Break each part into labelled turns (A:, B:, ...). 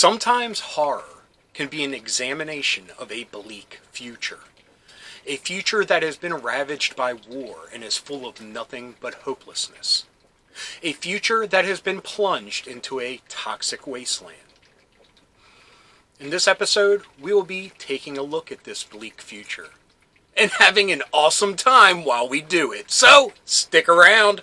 A: Sometimes horror can be an examination of a bleak future. A future that has been ravaged by war and is full of nothing but hopelessness. A future that has been plunged into a toxic wasteland. In this episode, we will be taking a look at this bleak future and having an awesome time while we do it. So, stick around!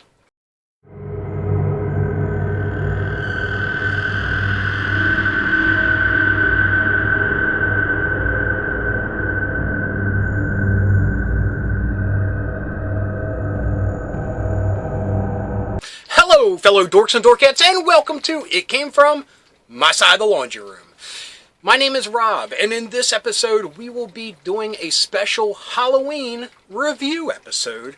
A: Hello, fellow dorks and dorkettes, and welcome to It Came From My Side of the Laundry Room. My name is Rob, and in this episode, we will be doing a special Halloween review episode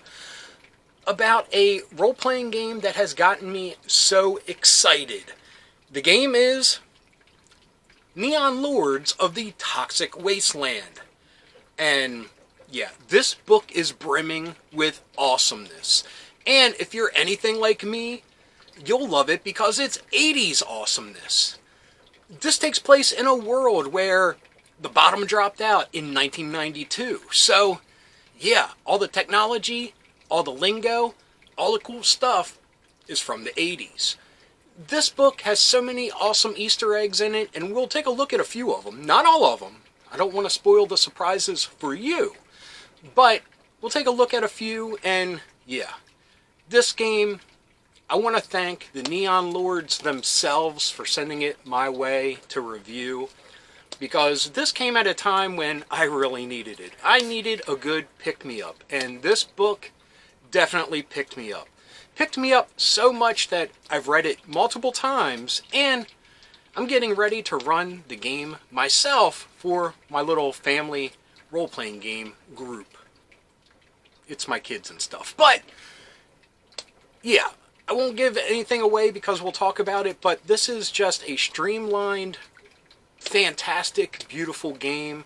A: about a role-playing game that has gotten me so excited. The game is Neon Lords of the Toxic Wasteland. And yeah, this book is brimming with awesomeness. And if you're anything like me, you'll love it because it's 80s awesomeness. This takes place in a world where the bottom dropped out in 1992. So, yeah, all the technology, all the lingo, all the cool stuff is from the 80s. This book has so many awesome Easter eggs in it, and we'll take a look at a few of them. Not all of them. I don't want to spoil the surprises for you. But we'll take a look at a few, and yeah. This game, I want to thank the Neon Lords themselves for sending it my way to review, because this came at a time when I really needed it. I needed a good pick-me-up, and this book definitely picked me up. Picked me up so much that I've read it multiple times, and I'm getting ready to run the game myself for my little family role-playing game group. It's my kids and stuff, but yeah. I won't give anything away because we'll talk about it, but this is just a streamlined, fantastic, beautiful game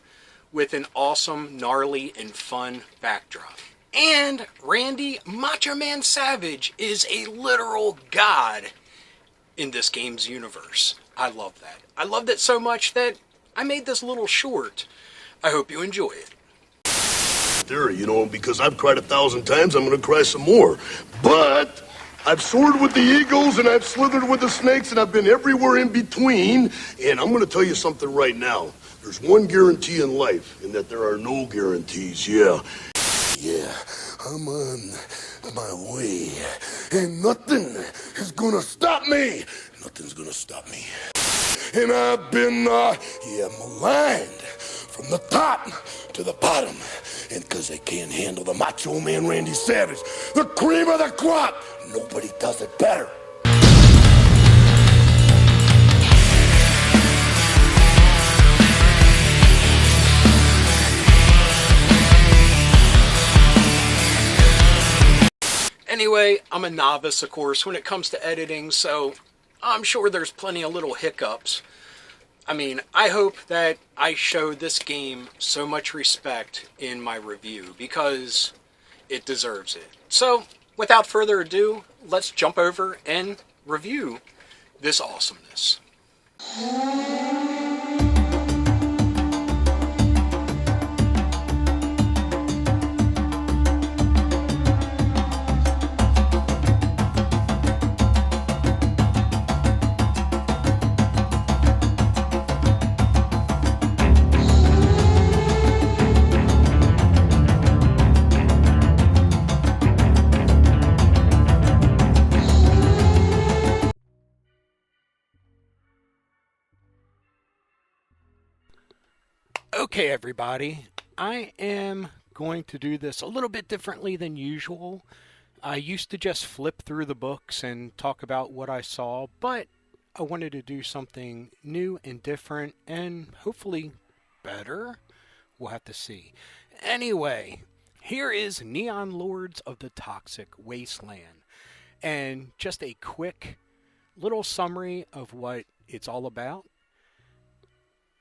A: with an awesome, gnarly, and fun backdrop. And Randy Macho Man Savage is a literal god in this game's universe. I love that. I loved it so much that I made this little short. I hope you enjoy it.
B: Theory, because I've cried 1,000 times, I'm gonna cry some more. But I've soared with the eagles, and I've slithered with the snakes, and I've been everywhere in between. And I'm going to tell you something right now. There's one guarantee in life, and that there are no guarantees, yeah. Yeah, I'm on my way, and nothing is going to stop me. Nothing's going to stop me. And I've been, maligned from the top to the bottom. And because they can't handle the Macho Man Randy Savage, the cream of the crop, nobody does it better.
A: Anyway, I'm a novice, of course, when it comes to editing, so I'm sure there's plenty of little hiccups. I mean, I hope that I show this game so much respect in my review, because it deserves it. So, without further ado, let's jump over and review this awesomeness. Okay, everybody, I am going to do this a little bit differently than usual. I used to just flip through the books and talk about what I saw, but I wanted to do something new and different and hopefully better. We'll have to see. Anyway, here is Neon Lords of the Toxic Wasteland, and just a quick little summary of what it's all about.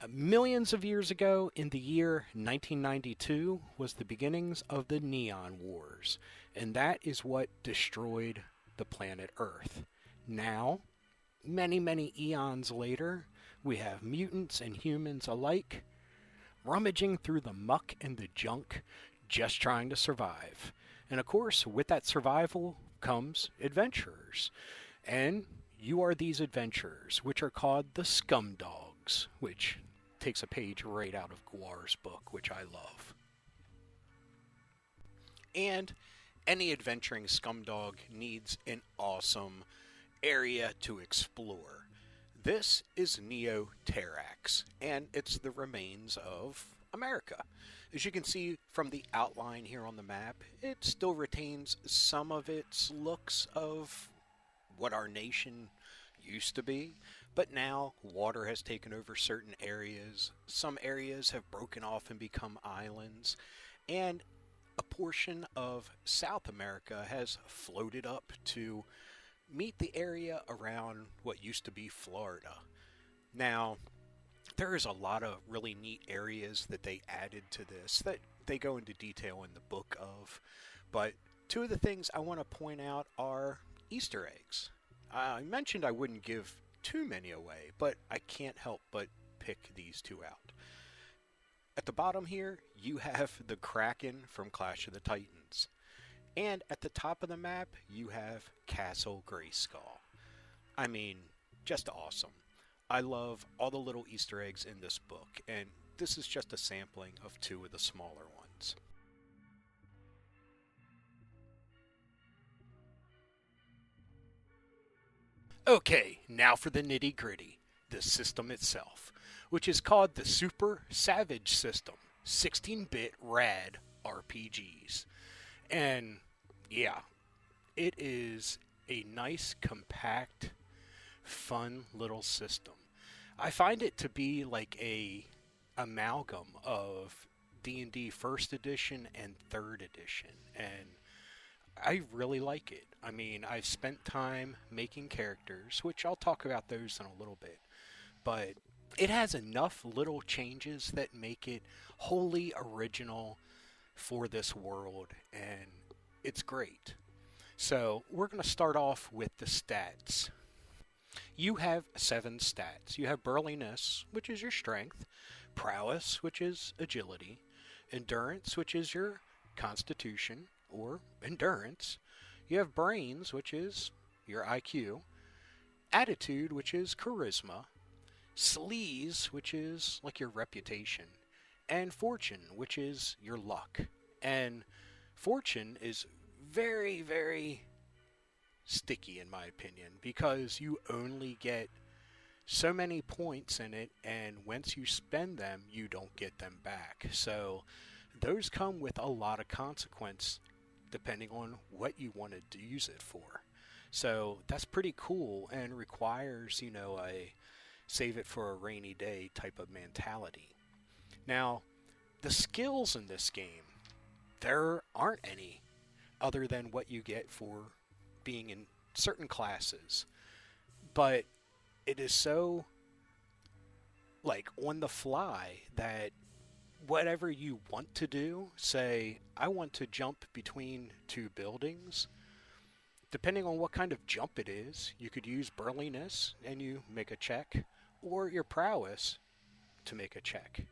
A: Millions of years ago, in the year 1992, was the beginnings of the Neon Wars, and that is what destroyed the planet Earth. Now, many, many eons later, we have mutants and humans alike rummaging through the muck and the junk, just trying to survive. And of course, with that survival comes adventurers. And you are these adventurers, which are called the Scumdogs, which takes a page right out of Guar's book, which I love. And any adventuring Scumdog needs an awesome area to explore. This is Neo-Terrax, and it's the remains of America. As you can see from the outline here on the map, it still retains some of its looks of what our nation used to be, but now water has taken over certain areas. Some areas have broken off and become islands, and a portion of South America has floated up to meet the area around what used to be Florida. Now, there is a lot of really neat areas that they added to this that they go into detail in the book of, but two of the things I want to point out are Easter eggs. I mentioned I wouldn't give too many away, but I can't help but pick these two out. At the bottom here, you have the Kraken from Clash of the Titans. And at the top of the map, you have Castle Grayskull. I mean, just awesome. I love all the little Easter eggs in this book, and this is just a sampling of two of the smaller ones. Okay, now for the nitty-gritty, the system itself, which is called the Super Savage System, 16-bit rad RPGs. And yeah, it is a nice, compact, fun little system. I find it to be like a amalgam of D&D First Edition and Third Edition, and I really like it. I mean, I've spent time making characters, which I'll talk about those in a little bit, but it has enough little changes that make it wholly original for this world, and it's great. So we're going to start off with the stats. You have 7 stats. You have burliness, which is your strength, prowess, which is agility, endurance, which is your constitution or endurance. You have brains, which is your IQ, attitude, which is charisma, sleaze, which is like your reputation, and fortune, which is your luck. And fortune is very, very sticky in my opinion, because you only get so many points in it, and once you spend them, you don't get them back. So those come with a lot of consequence depending on what you want to use it for. So that's pretty cool, and requires, a save it for a rainy day type of mentality. Now, the skills in this game, there aren't any other than what you get for being in certain classes. But it is so, on the fly, that whatever you want to do, say, I want to jump between 2 buildings, depending on what kind of jump it is, you could use burliness and you make a check, or your prowess to make a check.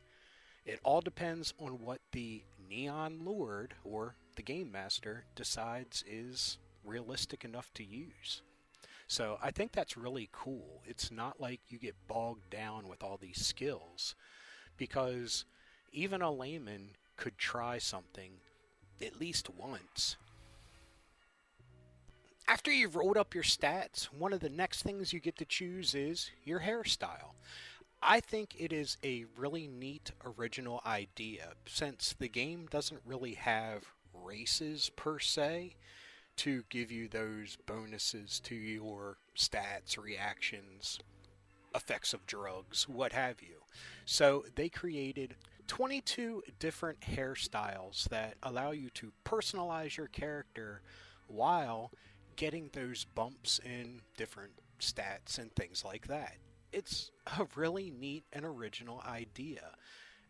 A: It all depends on what the Neon Lord, or the Game Master, decides is realistic enough to use. So I think that's really cool. It's not like you get bogged down with all these skills, because even a layman could try something at least once. After you've rolled up your stats, one of the next things you get to choose is your hairstyle. I think it is a really neat original idea, since the game doesn't really have races per se to give you those bonuses to your stats, reactions, effects of drugs, what have you. So they created 22 different hairstyles that allow you to personalize your character while getting those bumps in different stats and things like that. It's a really neat and original idea.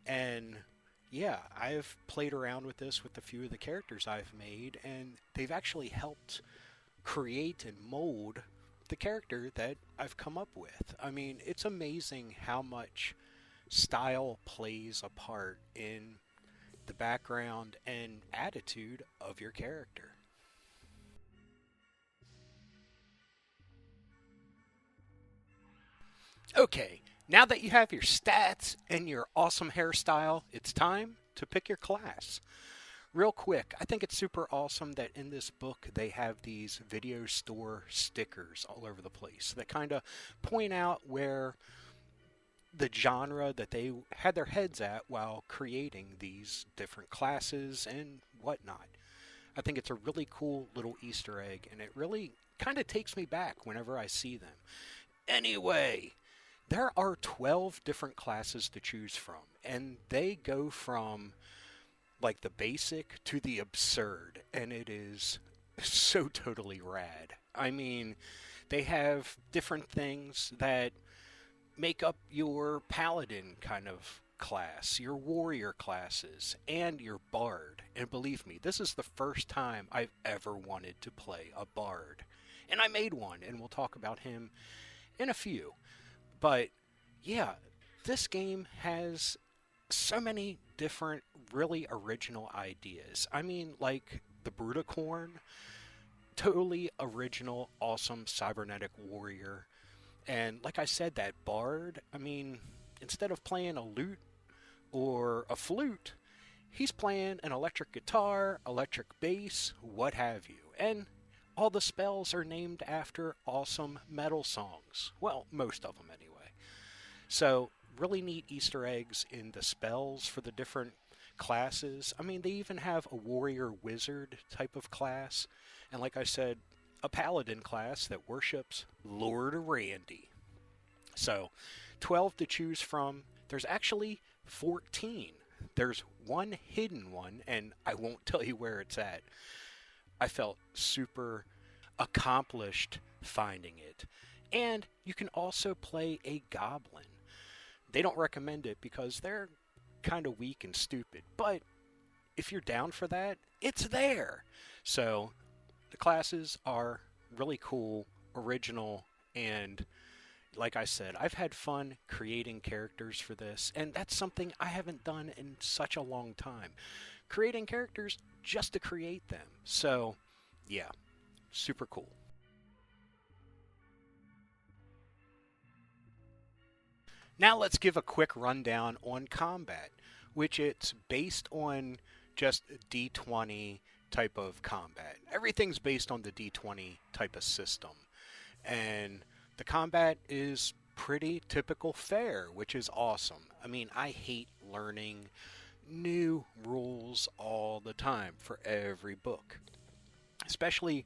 A: And yeah, I've played around with this with a few of the characters I've made, and they've actually helped create and mold the character that I've come up with. I mean, it's amazing how much style plays a part in the background and attitude of your character. Okay, now that you have your stats and your awesome hairstyle, it's time to pick your class. Real quick, I think it's super awesome that in this book they have these video store stickers all over the place that kind of point out where the genre that they had their heads at while creating these different classes and whatnot. I think it's a really cool little Easter egg, and it really kind of takes me back whenever I see them. Anyway, there are 12 different classes to choose from, and they go from like the basic to the absurd, and it is so totally rad. I mean, they have different things that make up your paladin kind of class, your warrior classes, and your bard. And believe me, this is the first time I've ever wanted to play a bard. And I made one, and we'll talk about him in a few. But yeah, this game has so many different, really original ideas. I mean, like the Bruticorn, totally original, awesome cybernetic warrior. And like I said, that bard, I mean, instead of playing a lute or a flute, he's playing an electric guitar, electric bass, what have you. And all the spells are named after awesome metal songs. Well, most of them anyway. So, really neat Easter eggs in the spells for the different classes. I mean, they even have a warrior wizard type of class. And like I said, a paladin class that worships Lord Randy. So, 12 to choose from. There's actually 14. There's one hidden one, and I won't tell you where it's at. I felt super accomplished finding it. And you can also play a goblin. They don't recommend it because they're kind of weak and stupid, but if you're down for that, it's there. So the classes are really cool, original, and like I said, I've had fun creating characters for this, and that's something I haven't done in such a long time. Creating characters just to create them. So, yeah, super cool. Now let's give a quick rundown on combat, which it's based on just D20 type of combat. Everything's based on the D20 type of system. And the combat is pretty typical fare, which is awesome. I mean, I hate learning new rules all the time for every book. Especially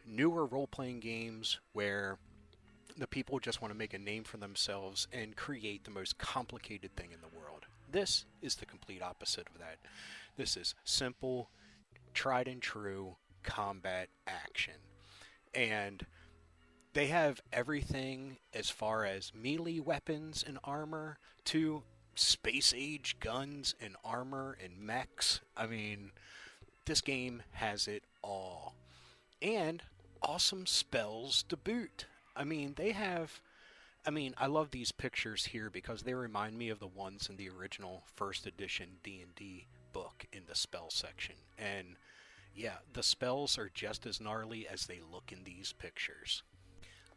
A: newer role-playing games where the people just want to make a name for themselves and create the most complicated thing in the world. This is the complete opposite of that. This is simple, tried and true combat action. And they have everything as far as melee weapons and armor to space age guns and armor and mechs. I mean, this game has it all. And awesome spells to boot. I mean, I love these pictures here because they remind me of the ones in the original first edition D&D book in the spell section. And yeah, the spells are just as gnarly as they look in these pictures.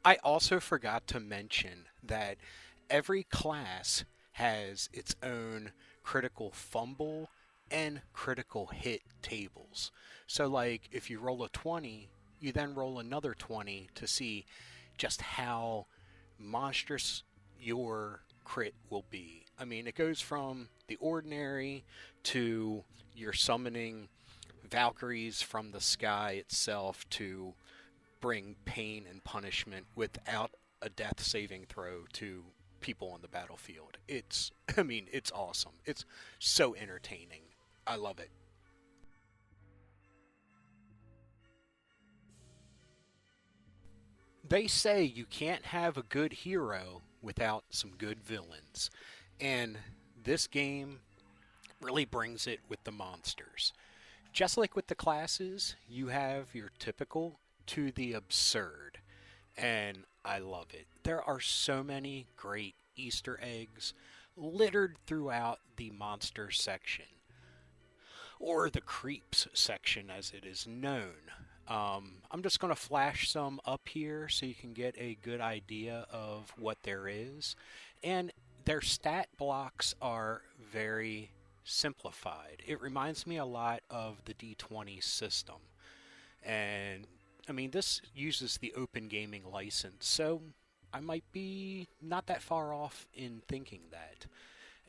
A: I also forgot to mention that every class has its own critical fumble and critical hit tables. So like if you roll a 20, you then roll another 20 to see just how monstrous your crit will be. I mean, it goes from the ordinary to you're summoning Valkyries from the sky itself to bring pain and punishment without a death saving throw to people on the battlefield. It's awesome. It's so entertaining. I love it. They say you can't have a good hero without some good villains. And this game really brings it with the monsters. Just like with the classes, you have your typical to the absurd. and I love it. There are so many great Easter eggs littered throughout the monster section, or the creeps section as it is known. I'm just going to flash some up here so you can get a good idea of what there is. And their stat blocks are very simplified. It reminds me a lot of the D20 system. And I mean, this uses the Open Gaming license, so I might be not that far off in thinking that.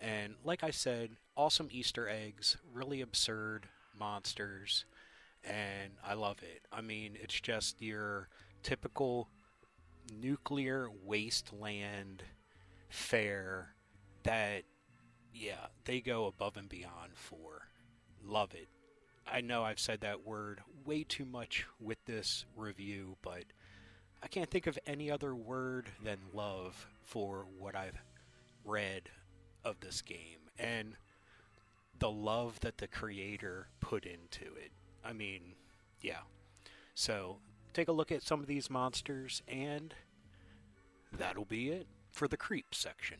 A: And like I said, awesome Easter eggs, really absurd monsters, and I love it. I mean, it's just your typical nuclear wasteland fare that, yeah, they go above and beyond for. Love it. I know I've said that word way too much with this review, but I can't think of any other word than love for what I've read of this game, and the love that the creator put into it. I mean, yeah. So, take a look at some of these monsters, and that'll be it for the creep section.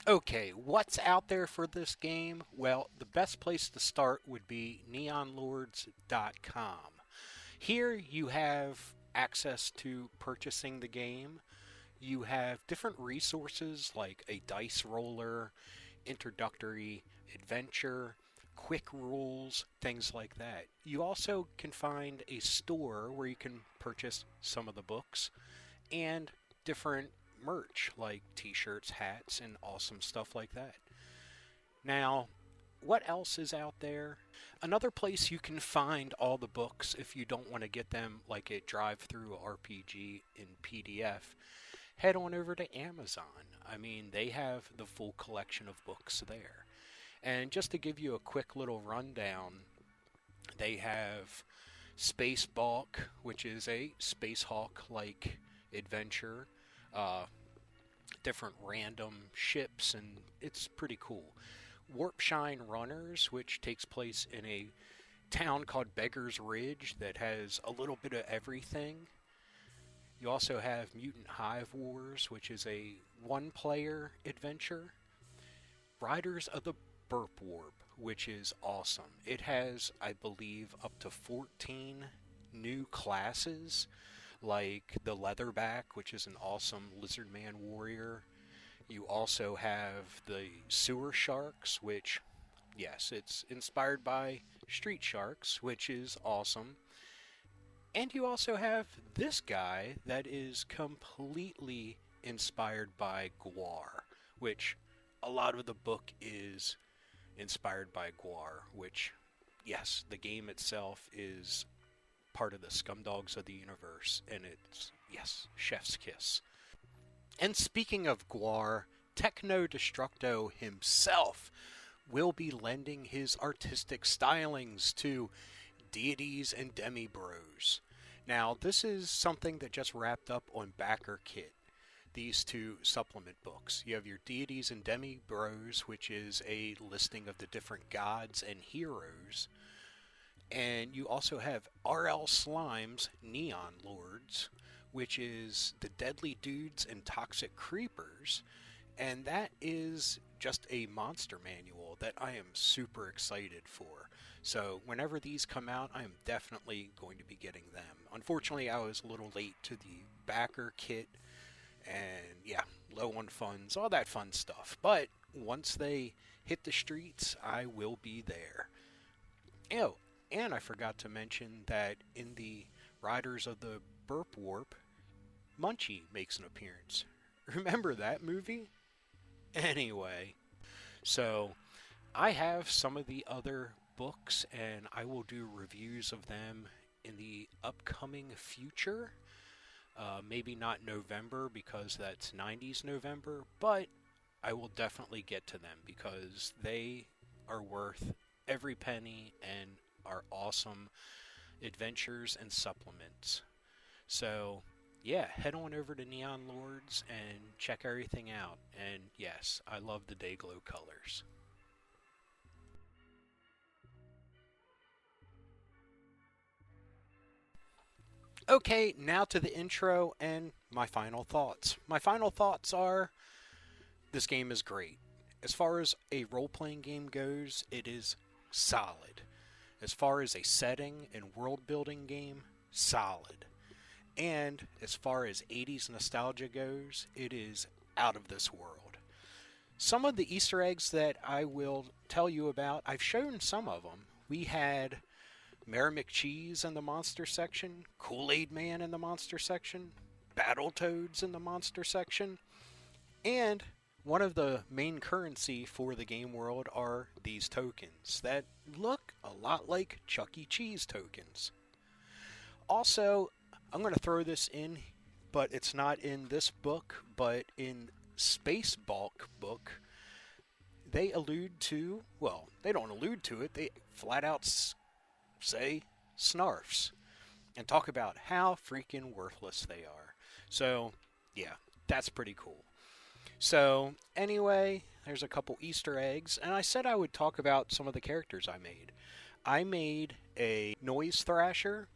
A: Okay, what's out there for this game? Well, the best place to start would be neonlords.com. Here you have access to purchasing the game. You have different resources like a dice roller, introductory adventure, quick rules, things like that. You also can find a store where you can purchase some of the books and different merch like t-shirts, hats, and awesome stuff like that. Now, what else is out there? Another place you can find all the books if you don't want to get them like a drive-through RPG in PDF, head on over to Amazon. I mean, they have the full collection of books there. And just to give you a quick little rundown, they have Space Balk, which is a Space Hawk-like adventure. Different random ships, and it's pretty cool. Warpshine Runners, which takes place in a town called Beggar's Ridge that has a little bit of everything. You also have Mutant Hive Wars, which is a one-player adventure. Riders of the Burp Warp, which is awesome. It has, I believe, up to 14 new classes, like the Leatherback, which is an awesome Lizardman warrior. You also have the Sewer Sharks, which, yes, it's inspired by Street Sharks, which is awesome. And you also have this guy that is completely inspired by Gwar, which a lot of the book is inspired by Gwar, which, yes, the game itself is part of the Scumdogs of the universe, and it's, yes, chef's kiss. And speaking of Gwar, Techno Destructo himself will be lending his artistic stylings to Deities and Demi-Bros. Now, this is something that just wrapped up on Backer Kit, these two supplement books. You have your Deities and Demi-Bros, which is a listing of the different gods and heroes. And you also have R.L. Slime's Neon Lords, which is the Deadly Dudes and Toxic Creepers. And that is just a monster manual that I am super excited for. So whenever these come out, I am definitely going to be getting them. Unfortunately, I was a little late to the Backer Kit. And yeah, low on funds, all that fun stuff. But once they hit the streets, I will be there. Oh, and I forgot to mention that in the Riders of the Burp Warp, Munchie makes an appearance. Remember that movie? Anyway, so I have some of the other books, and I will do reviews of them in the upcoming future. Maybe not November, because that's 90s November, but I will definitely get to them because they are worth every penny and are awesome adventures and supplements. So yeah, head on over to Neon Lords and check everything out. And yes, I love the Dayglow colors. Okay, now to the intro and my final thoughts. My final thoughts are, this game is great. As far as a role-playing game goes, it is solid. As far as a setting and world-building game, solid. And as far as 80s nostalgia goes, it is out of this world. Some of the Easter eggs that I will tell you about, I've shown some of them. We had Mayor McCheese in the monster section, Kool-Aid Man in the monster section, Battletoads in the monster section, and one of the main currency for the game world are these tokens that look a lot like Chuck E. Cheese tokens. Also, I'm going to throw this in, but it's not in this book, but in Space Bulk book, they allude to, well, they don't allude to it, they flat out say snarfs and talk about how freaking worthless they are. So, yeah, that's pretty cool. So, anyway, there's a couple Easter eggs, and I said I would talk about some of the characters I made. I made a noise thrasher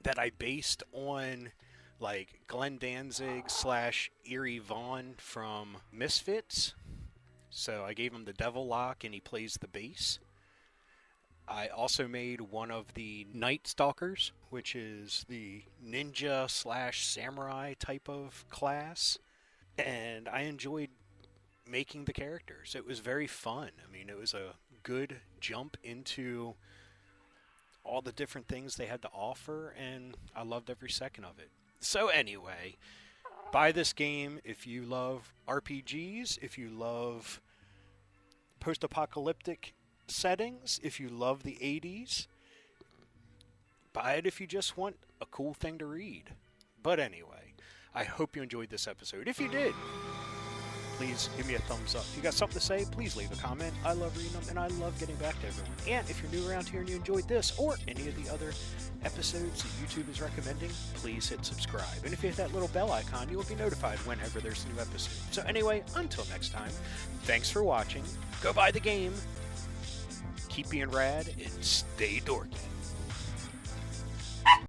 A: that I based on, like, Glenn Danzig / Eerie Vaughn from Misfits. So I gave him the devil lock, and he plays the bass. I also made one of the Night Stalkers, which is the ninja / samurai type of class. And I enjoyed making the characters. It was very fun. I mean, it was a good jump into all the different things they had to offer, and I loved every second of it. So anyway, buy this game if you love RPGs, if you love post-apocalyptic settings, if you love the 80s. Buy it if you just want a cool thing to read. But anyway, I hope you enjoyed this episode. If you did, please give me a thumbs up. If you got something to say, please leave a comment. I love reading them, and I love getting back to everyone. And if you're new around here and you enjoyed this, or any of the other episodes that YouTube is recommending, please hit subscribe. And if you hit that little bell icon, you will be notified whenever there's a new episode. So anyway, until next time, thanks for watching. Go buy the game. Keep being rad, and stay dorky.